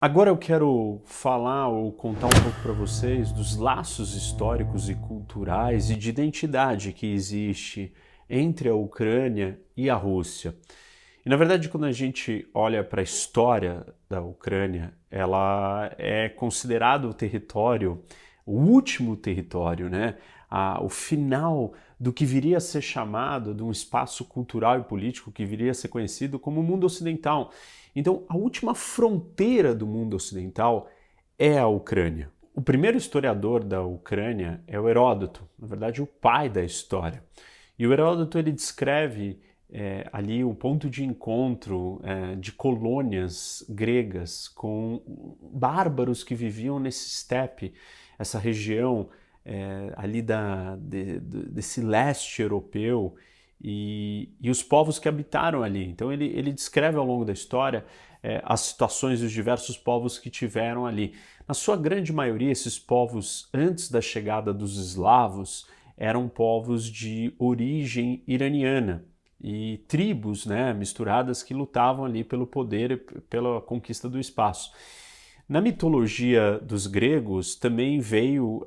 Agora eu quero falar ou contar um pouco para vocês dos laços históricos e culturais e de identidade que existe entre a Ucrânia e a Rússia. E na verdade, quando a gente olha para a história da Ucrânia, ela é considerado o território, o último território, né? O final do que viria a ser chamado de um espaço cultural e político que viria a ser conhecido como o mundo ocidental. Então, a última fronteira do mundo ocidental é a Ucrânia. O primeiro historiador da Ucrânia é o Heródoto, na verdade, o pai da história. E o Heródoto ele descreve ali o ponto de encontro de colônias gregas com bárbaros que viviam nesse steppe, essa região ali desse leste europeu e os povos que habitaram ali. Então ele descreve ao longo da história as situações dos diversos povos que tiveram ali. Na sua grande maioria, esses povos, antes da chegada dos eslavos, eram povos de origem iraniana e tribos, né, misturadas que lutavam ali pelo poder e pela conquista do espaço. Na mitologia dos gregos também veio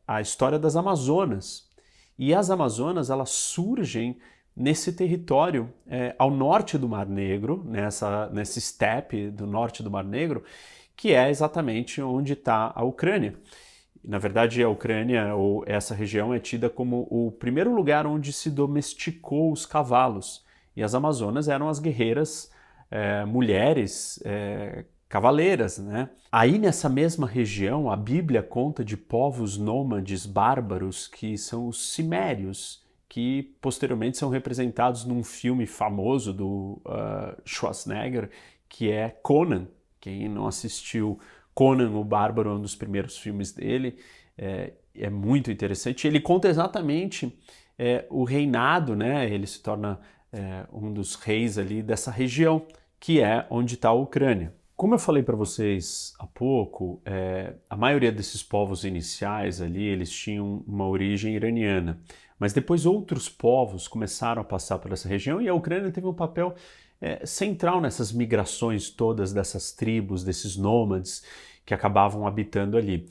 a história das Amazonas. E as Amazonas elas surgem nesse território ao norte do Mar Negro, nesse steppe do norte do Mar Negro, que é exatamente onde está a Ucrânia. Na verdade, a Ucrânia, ou essa região, é tida como o primeiro lugar onde se domesticou os cavalos. E as Amazonas eram as guerreiras mulheres cavaleiras, né? Aí nessa mesma região, a Bíblia conta de povos nômades bárbaros que são os cimérios, que posteriormente são representados num filme famoso do Schwarzenegger, que é Conan. Quem não assistiu Conan o Bárbaro, é um dos primeiros filmes dele, é muito interessante. Ele conta exatamente o reinado, né? Ele se torna um dos reis ali dessa região, que é onde está a Ucrânia. Como eu falei para vocês há pouco, a maioria desses povos iniciais ali, eles tinham uma origem iraniana. Mas depois outros povos começaram a passar por essa região e a Ucrânia teve um papel central nessas migrações todas dessas tribos, desses nômades que acabavam habitando ali.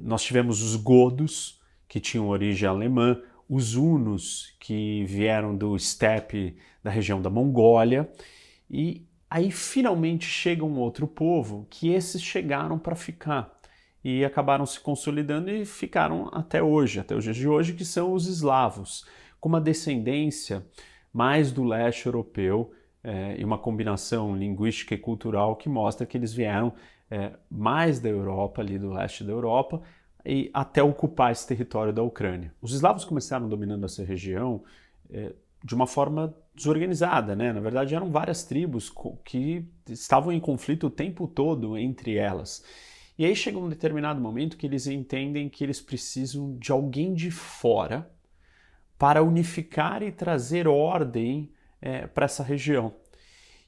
Nós tivemos os godos, que tinham origem alemã, os hunos, que vieram do steppe da região da Mongólia, e aí finalmente chega um outro povo que esses chegaram para ficar e acabaram se consolidando e ficaram até os dias de hoje, que são os eslavos, com uma descendência mais do leste europeu e uma combinação linguística e cultural que mostra que eles vieram mais da Europa, ali do leste da Europa, e até ocupar esse território da Ucrânia. Os eslavos começaram dominando essa região de uma forma desorganizada, né? Na verdade, eram várias tribos que estavam em conflito o tempo todo entre elas. E aí chega um determinado momento que eles entendem que eles precisam de alguém de fora para unificar e trazer ordem para essa região.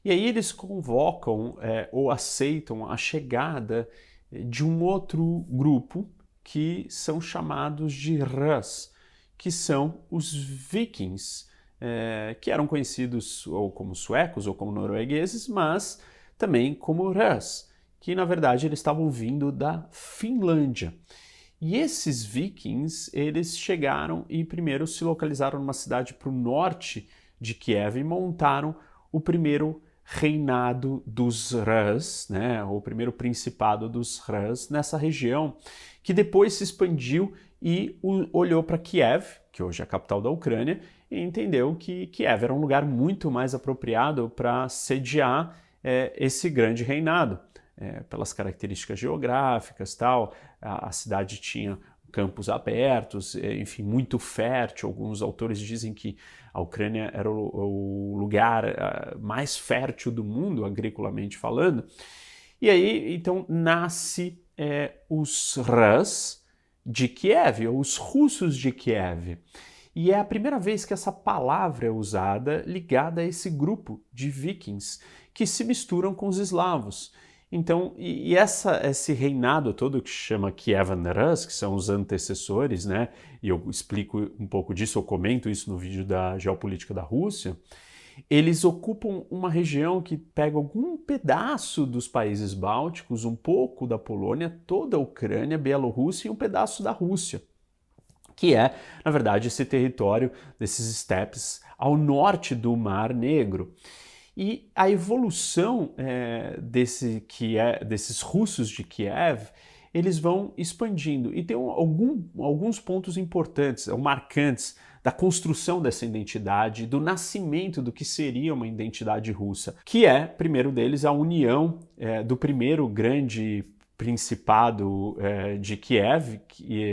E aí eles convocam ou aceitam a chegada de um outro grupo que são chamados de Rus, que são os vikings, que eram conhecidos ou como suecos ou como noruegueses, mas também como Rus, que na verdade eles estavam vindo da Finlândia. E esses vikings, eles chegaram e primeiro se localizaram numa cidade para o norte de Kiev e montaram o primeiro reinado dos Rus, né, o primeiro principado dos Rus nessa região, que depois se expandiu e olhou para Kiev, que hoje é a capital da Ucrânia, e entendeu que Kiev era um lugar muito mais apropriado para sediar esse grande reinado. Pelas características geográficas, tal, a cidade tinha campos abertos, enfim, muito fértil. Alguns autores dizem que a Ucrânia era o lugar mais fértil do mundo, agriculamente falando. E aí, então, nasce os Rus de Kiev, ou os russos de Kiev. E é a primeira vez que essa palavra é usada ligada a esse grupo de vikings que se misturam com os eslavos. Então, esse reinado todo que se chama Kievan Rus, que são os antecessores, né? E eu explico um pouco disso, eu comento isso no vídeo da geopolítica da Rússia. eles ocupam uma região que pega algum pedaço dos países bálticos, um pouco da Polônia, toda a Ucrânia, Bielorrússia e um pedaço da Rússia, que é, na verdade, esse território desses steppes ao norte do Mar Negro. E a evolução desses russos de Kiev, eles vão expandindo. E tem alguns pontos importantes, ou marcantes, da construção dessa identidade, do nascimento do que seria uma identidade russa, que é, primeiro deles, a união do primeiro grande principado de Kiev,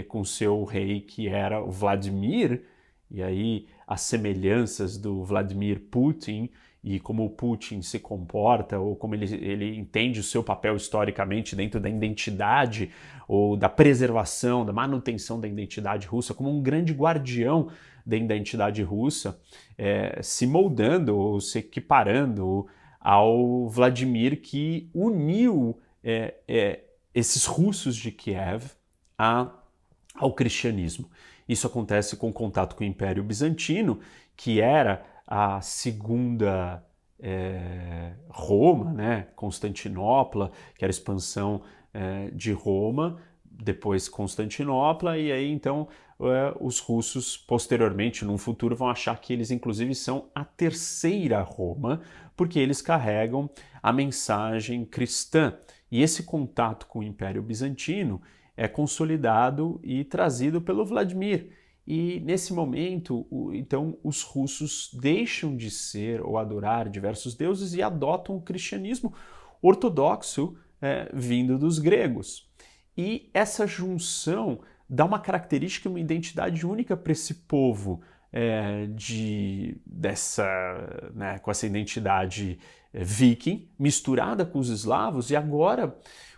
com seu rei, que era o Vladimir, e aí as semelhanças do Vladimir Putin e como o Putin se comporta, ou como ele entende o seu papel historicamente dentro da identidade ou da preservação, da manutenção da identidade russa, como um grande guardião da identidade russa, se moldando ou se equiparando ao Vladimir, que uniu esses russos de Kiev ao cristianismo. Isso acontece com o contato com o Império Bizantino, que era a segunda Roma, né? Constantinopla, que era a expansão de Roma, depois Constantinopla, e aí então os russos posteriormente, num futuro, vão achar que eles inclusive são a terceira Roma, porque eles carregam a mensagem cristã. E esse contato com o Império Bizantino é consolidado e trazido pelo Vladimir. E nesse momento, então, os russos deixam de ser ou adorar diversos deuses e adotam o cristianismo ortodoxo vindo dos gregos. E essa junção dá uma característica, uma identidade única para esse povo, com essa identidade viking, misturada com os eslavos e agora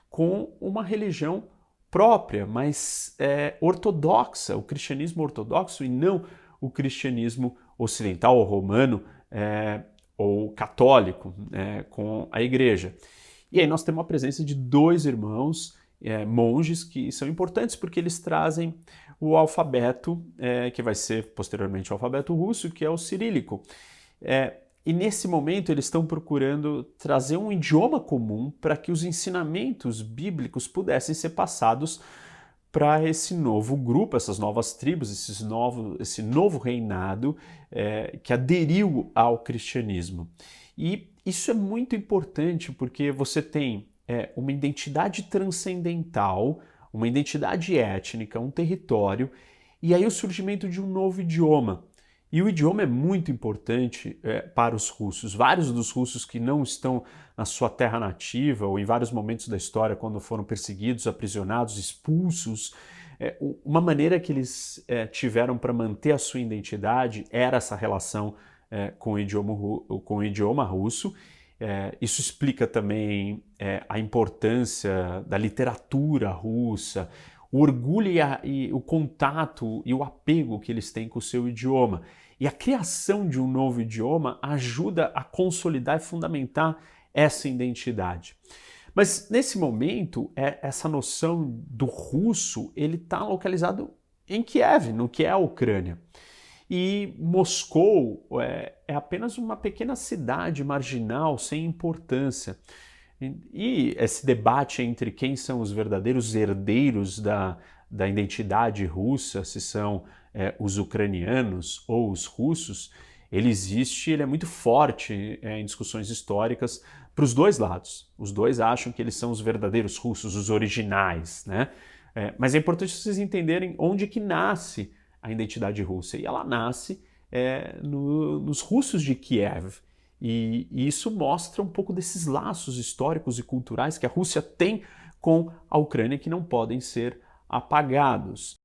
com uma religião própria, mas ortodoxa, o cristianismo ortodoxo e não o cristianismo ocidental ou romano ou católico com a igreja. E aí nós temos a presença de dois irmãos monges que são importantes porque eles trazem o alfabeto, que vai ser posteriormente o alfabeto russo, que é o cirílico. E nesse momento eles estão procurando trazer um idioma comum para que os ensinamentos bíblicos pudessem ser passados para esse novo grupo, essas novas tribos, esse novo reinado que aderiu ao cristianismo. E isso é muito importante porque você tem uma identidade transcendental, uma identidade étnica, um território, e aí o surgimento de um novo idioma. E o idioma é muito importante para os russos. Vários dos russos que não estão na sua terra nativa ou em vários momentos da história, quando foram perseguidos, aprisionados, expulsos, uma maneira que eles tiveram para manter a sua identidade era essa relação com o idioma russo. Isso explica também a importância da literatura russa, o orgulho e o contato e o apego que eles têm com o seu idioma. E a criação de um novo idioma ajuda a consolidar e fundamentar essa identidade. Mas nesse momento, essa noção do russo, ele está localizado em Kiev, no que é a Ucrânia. E Moscou é apenas uma pequena cidade marginal, sem importância. E esse debate entre quem são os verdadeiros herdeiros da identidade russa, se são os ucranianos ou os russos, ele existe, ele é muito forte em discussões históricas para os dois lados. Os dois acham que eles são os verdadeiros russos, os originais, né? Mas é importante vocês entenderem onde que nasce a identidade russa. E ela nasce nos russos de Kiev. E isso mostra um pouco desses laços históricos e culturais que a Rússia tem com a Ucrânia que não podem ser apagados.